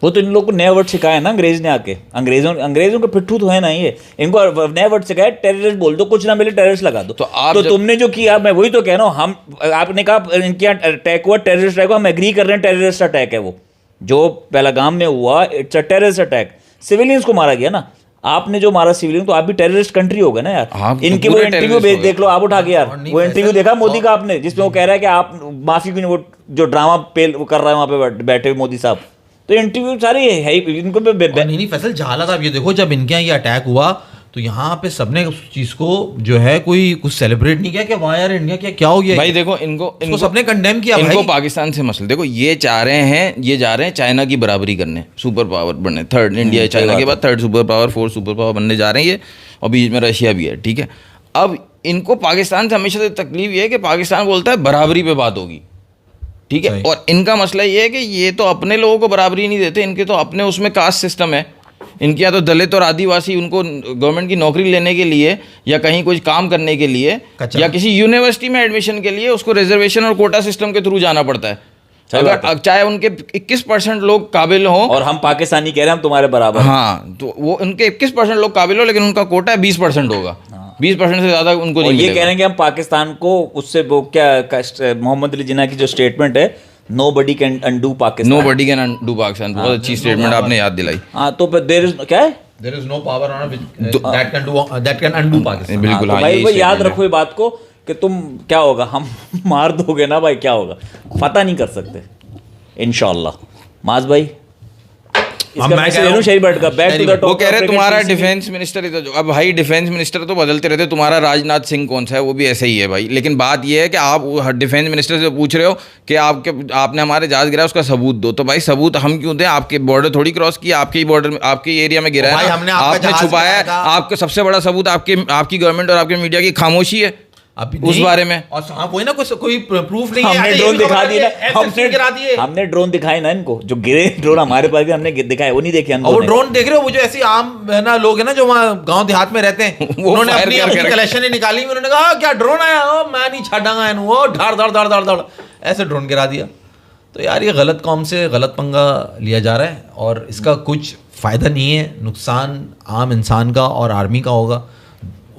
वो तो इन लोगों को नया वर्ड सिखाया ना अंग्रेज ने आके। अंग्रेजों के पिट्ठू तो है ना ये, इनको नया वर्ड सिखाया, टेररिस्ट बोल दो, कुछ ना मिले टेररिस्ट लगा दो। तो तुमने जो किया, मैं वही तो कह रहा हूँ, हम आपने कहा इनके यहाँ अटैक हुआ, टेररिस्ट अटैक हुआ, हम एग्री कर रहे हैं टेररिस्ट अटैक है वो, जो पहलगाम में हुआ, it's a terrorist attack. Civilians को मारा गया ना, आपने जो मारा सिविलियन, तो आप भी टेररिस्ट कंट्री हो गए ना यार। इनके वो इंटरव्यू देख लो आप, उठा के यार वो इंटरव्यू देखा मोदी का आपने, जिसमें वो कह रहा है कि आप माफी क्यों नहीं, वो जो ड्रामा पेल वो कर रहा है वहाँ पे बैठे हुए मोदी साहब, तो इंटरव्यू सारे है इनको नहीं फैसल झाला साहब, ये देखो जब इनके यहाँ ये अटैक हुआ तो यहाँ पे सबने उस चीज को जो है कोई कुछ सेलिब्रेट नहीं किया कि वाह यार इंडिया क्या हो गया भाई। देखो इनको सबने कंडेम किया। इनको पाकिस्तान से मसला, देखो ये चाह रहे हैं, ये जा रहे हैं चाइना की बराबरी करने, सुपर पावर बनने, थर्ड इंडिया चाइना के बाद third super power, fourth super power बनने जा रहे हैं ये, और बीच में रशिया भी है, ठीक है। अब इनको पाकिस्तान से हमेशा से तकलीफ ये है कि पाकिस्तान बोलता है बराबरी पे बात होगी, ठीक है। और इनका मसला ये है कि ये तो अपने लोगों को बराबरी नहीं देते, इनके तो अपने उसमें कास्ट सिस्टम है। इनके यहाँ तो दलित और आदिवासी, उनको गवर्नमेंट की नौकरी लेने के लिए या कहीं कुछ काम करने के लिए या किसी यूनिवर्सिटी में एडमिशन के लिए उसको रिजर्वेशन और कोटा सिस्टम के थ्रू जाना पड़ता है। अगर चाहे उनके 21% लोग काबिल हों, और हम पाकिस्तानी कह रहे हैं हम तुम्हारे बराबर, हाँ, तो वो उनके 21% लोग काबिल हो, लेकिन उनका कोटा 20% होगा। 20% से ज़्यादा उनको नहीं मिलेगा। ये कह रहे हैं कि हम पाकिस्तान को उससे, वो क्या मोहम्मद अली जिन्ना की जो स्टेटमेंट है, nobody can undo Pakistan, nobody can undo Pakistan, बहुत अच्छी स्टेटमेंट आपने याद दिलाई। हाँ, तो देयर इज क्या है, there is no power on that can undo Pakistan। बिल्कुल। हाँ, भाई याद रखो ये बात को कि तुम क्या होगा, हम मार दोगे ना भाई, क्या होगा पता नहीं कर सकते इंशाल्लाह। माज भाई वो कह रहे तुम्हारा डिफेंस मिनिस्टर ही तो, अब भाई डिफेंस मिनिस्टर तो बदलते रहते, तुम्हारा राजनाथ सिंह कौन सा है, वो भी ऐसे ही है भाई। लेकिन बात ये है कि आप डिफेंस मिनिस्टर से पूछ रहे हो कि आपने हमारे जहाज गिरा, उसका सबूत दो। तो भाई सबूत हम क्यों दें? आपके बॉर्डर थोड़ी क्रॉस किया, आपके ही बॉर्डर में, आपके एरिया में गिरा है, आपने छुपाया है। आपका सबसे बड़ा सबूत आपकी गवर्नमेंट और आपके मीडिया की खामोशी है उस बारे में। और कोई ना कोई प्रूफ नहीं है। हमने ड्रोन दिखा दिए, हमने ड्रोन दिखाए ना इनको, जो गिरे ड्रोन हमारे पास भी हमने दिखाए, वो नहीं देखे। वो ड्रोन देख रहे हो, वो जो ऐसी आम है ना लोग है ना जो वहाँ गांव देहात में रहते हैं, उन्होंने अपनी कलेक्शन ही निकाली, उन्होंने कहा क्या ड्रोन आया, मैं नहीं छाड़ांगा इन्हें, वो धड़ ऐसे ड्रोन गिरा दिया। तो यार ये गलत कौम से गलत पंगा लिया जा रहा है और इसका कुछ फ़ायदा नहीं है। नुकसान आम इंसान का और आर्मी का होगा,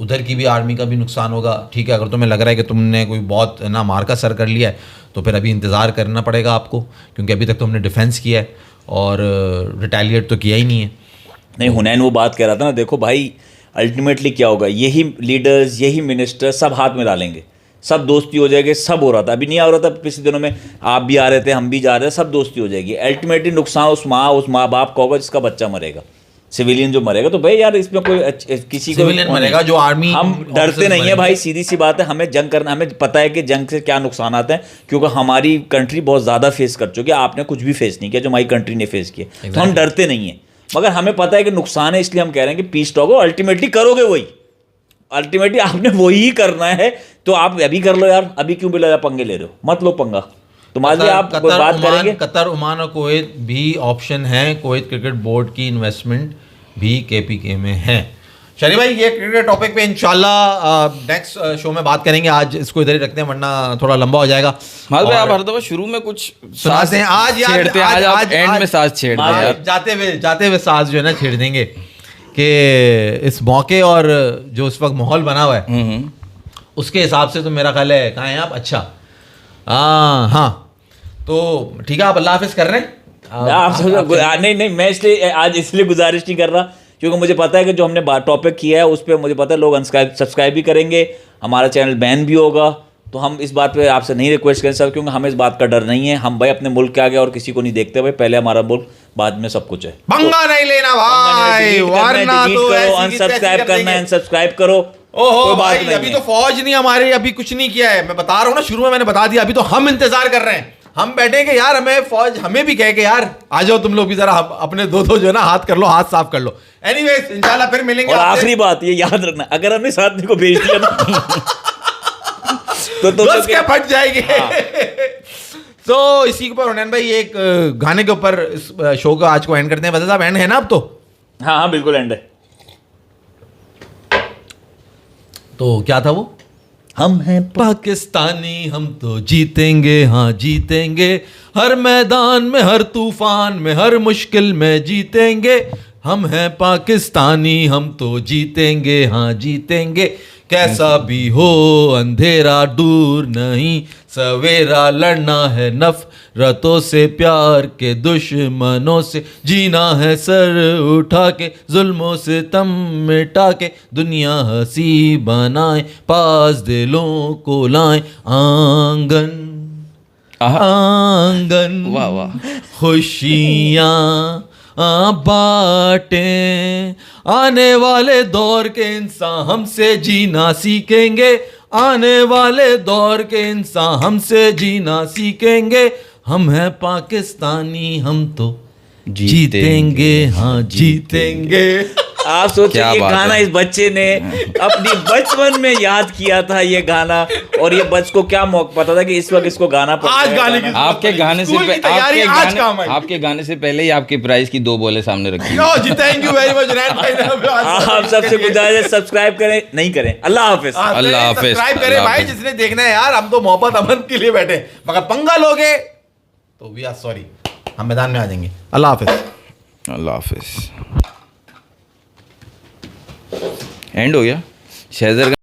उधर की भी आर्मी का भी नुकसान होगा। ठीक है, अगर तुम्हें लग रहा है कि तुमने कोई बहुत ना मार का सर कर लिया है तो फिर अभी इंतज़ार करना पड़ेगा आपको, क्योंकि अभी तक तो हमने डिफेंस किया है और रिटेलिएट तो किया ही नहीं है। नहीं, हुनैन वो बात कह रहा था ना, देखो भाई अल्टीमेटली क्या होगा, यही लीडर्स, यही मिनिस्टर सब हाथ में डालेंगे, सब दोस्ती हो जाएगी। सब हो रहा था, अभी नहीं हो रहा था पिछले दिनों में, आप भी आ रहे थे, हम भी जा रहे हैं, सब दोस्ती हो जाएगी। अल्टीमेटली नुकसान उस माँ बाप का होगा जिसका बच्चा मरेगा। सिविलियन जो मरेगा, तो भाई यार इसमें कोई किसी को सिविलियन मरेगा, जो आर्मी हम डरते नहीं है भाई, सीधी सी बात है। हमें जंग करना, हमें पता है कि जंग से क्या नुकसान आते हैं, क्योंकि हमारी कंट्री बहुत ज़्यादा फेस कर चुकी है। आपने कुछ भी फेस नहीं किया जो हमारी कंट्री ने फेस किया, तो हम डरते नहीं है। मगर हमें पता है कि नुकसान है, इसलिए हम कह रहे हैं कि पीस टॉक हो, अल्टीमेटली करोगे वही, अल्टीमेटली आपने वही ही करना है। तो आप अभी कर लो यार, अभी क्यों बिला पंगे ले रहे हो, मत लो पंगा। तुम्हारे लिए आप बात करेंगे। कतर, ओमान और कुवैत भी ऑप्शन है। कुवैत क्रिकेट बोर्ड की इन्वेस्टमेंट भी केपीके में है। शरीफ भाई, ये क्रिकेट टॉपिक पे इंशाल्लाह नेक्स्ट शो में बात करेंगे। आज इसको इधर ही रखते हैं, वरना थोड़ा लंबा हो जाएगा। माल भाई, आप हर दफा शुरू में कुछ सुनाते हैं, आज यार छेड़ते हैं, आज आप एंड में सांस छेड़ते हैं यार। जाते हुए सांस जो है ना छेड़ देंगे कि इस मौके और जो इस वक्त माहौल बना हुआ है उसके हिसाब से तो मेरा ख्याल है, कहाँ हैं आप? अच्छा, हाँ, तो ठीक है, आप अल्लाह हाफिज कर रहे हैं? नहीं, मैं इसलिए आज इसलिए गुजारिश नहीं कर रहा क्योंकि मुझे पता है कि जो हमने टॉपिक किया है उस पर मुझे पता है लोग सब्सक्राइब भी करेंगे, हमारा चैनल बैन भी होगा। तो हम इस बात पे आपसे नहीं रिक्वेस्ट कर सकते, क्योंकि हमें इस बात का डर नहीं है। हम भाई अपने मुल्क के आगे और किसी को नहीं देखते भाई, पहले हमारा मुल्क, बाद में सब कुछ है। पंगा नहीं लेना भाई, वरना तो अनसब्सक्राइब करना है, अनसब्सक्राइब करो। ओहो भाई, अभी तो फौज नहीं हमारी, अभी कुछ नहीं किया है। मैं बता रहा हूँ ना, शुरू में मैंने बता दिया। अभी तो हम इंतजार कर रहे हैं, हम बैठे कि यार हमें फौज हमें भी कहे कि यार आ जाओ तुम लोग भी, जरा अपने दो जो है ना हाथ कर लो, हाथ साफ कर लो। एनीवेज, इंशाल्लाह फिर मिलेंगे। और आखिरी बात ये याद रखना, अगर हमने इस आदमी को भेज दिया ना तो क्या फट जाएंगे। तो इसी के ऊपर हुनैन भाई एक गाने के ऊपर इस शो को आज को एंड करते हैं। बता साहब, एंड है ना अब तो? हाँ, बिल्कुल एंड है। तो क्या था वो? हम हैं पाकिस्तानी, हम तो जीतेंगे, हाँ जीतेंगे, हर मैदान में, हर तूफान में, हर मुश्किल में जीतेंगे। हम हैं पाकिस्तानी, हम तो जीतेंगे, हाँ जीतेंगे, कैसा भी हो अंधेरा दूर नहीं, सवेरा लड़ना है नफरतों से, प्यार के दुश्मनों से, जीना है सर उठा के, जुल्मों से तम मिटा के, दुनिया हंसी बनाए, पास दिलों को लाए, आंगन आंगन वाह वाह, खुशियाँ बाटे, आने वाले दौर के इंसान हमसे जीना सीखेंगे, आने वाले दौर के इंसान हमसे जीना सीखेंगे। हम हैं पाकिस्तानी, हम तो जीतेंगे, हाँ जीतेंगे। आप सोचिए, ये गाना इस बच्चे ने अपनी बचपन में याद किया था, ये गाना। और ये बच्चे को क्या मौका पता था कि इस वक्त इसको गाना आज गाने की आपके गाने से आपके गाने से पहले ही आपके प्राइस की 2 बॉलें सामने रखी। Thank you very much. आप सबसे गुजारिश है, सब्सक्राइब करें, नहीं करें, अल्लाह हाफिज। अल्लाह हाफिज। सब्सक्राइब करें भाई, जिसने देखना है यार। हम तो मोहब्बत अमन के लिए बैठे, मगर पंगा लोगे तो वी आर सॉरी, हम मैदान में आ जाएंगे। अल्लाह हाफिज। अल्लाह हाफिज। एंड हो गया शेजर।